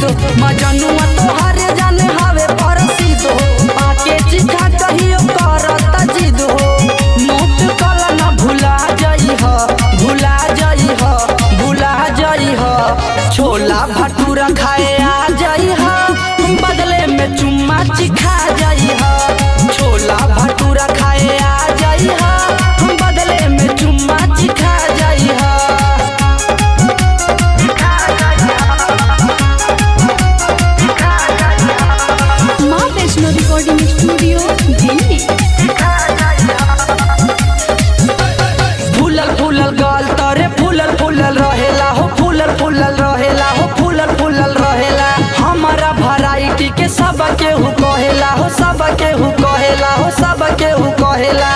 हो मजनुआ तोहरे जाने हवे परसिद हो आके चिखा कहियो करता जिद हो मोट कला ना भुला जाई ह भुला जाई ह भुला जाई ह छोला भटूरा खाए आ जाई ह बदले में चुम्मा चिखा जाई ह छोला भटूरा खाए आ जाई ह बदले में चुम्मा चिखा जाई ह। माँ वैष्णो रिकॉर्डिंग स्टूडियो दिल्ली। फूलल फूलल गाल तरे फूलल फूलल रहेला हो फूलल फूलल रहेला हो फूलल फूलल रहेला हमारा वैरायटी के सब केहू कहेला हो सब केहू कहेला हो सब केहू कहेला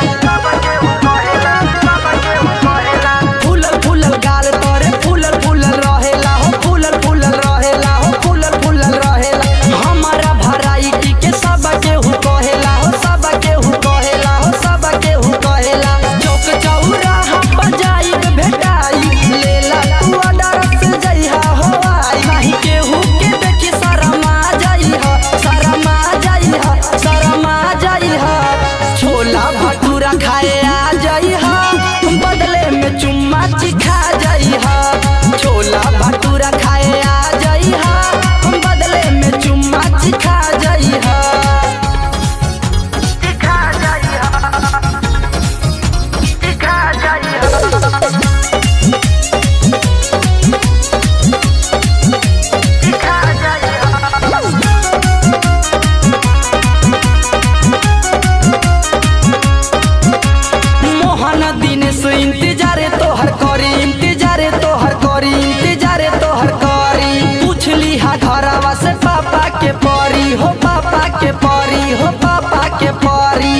फूलल फूलल गाल तरे फूलल फूलल रहेला हो फूलल फूलल रहेला हो फूलल फूलल रहेला हमारा वैरायटी के सब केहू कहेला हो सब केहू कहेला हो सब केहू कहेला चौक चौराहा बजाई भेटाई लेला तू ऑर्डर से जइहा हो आई नहीं केहू के देखी शर्मा जाई ह शर्मा जाई ह शर्मा जाई ह छोला भटूरा खाए आ जाई ह बदले में चुम्मा चिखा जाई ह छोला भटूरा खाए आ जाई ह बदले में चुम्मा चिखा जाई ह चिखा जाई ह चिखा जाई ह चिखा जाई मोहन दिनेश इंतजारे तोहर करी इंतजारे तोहर करी इंतजारे तोहर करी पूछली हा घरवा से पापा के परी हो पापा के परी हो पापा के परी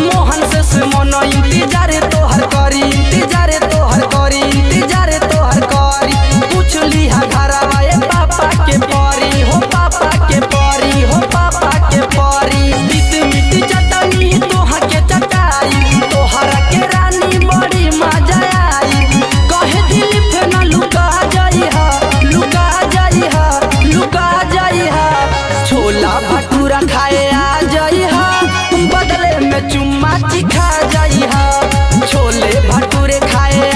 मोहन से मन इंतजारे तोहर करी इंतजारे तोहर करी इंतजारे तोहर करी पूछली हा घरवा ए पापा के परी हो पापा के परी हो पापा के परी मिट मिट चटनी तोहा के चटाई तोहरा के रानी बड़ी मजा आई कहे दिल पे न लुका जाई हा लुका जाई हा लुका जाई हा छोला भटूरा खाए आ जाई हा बदले में चुम्मा चिखा जाई हा छोले भटूरे खाए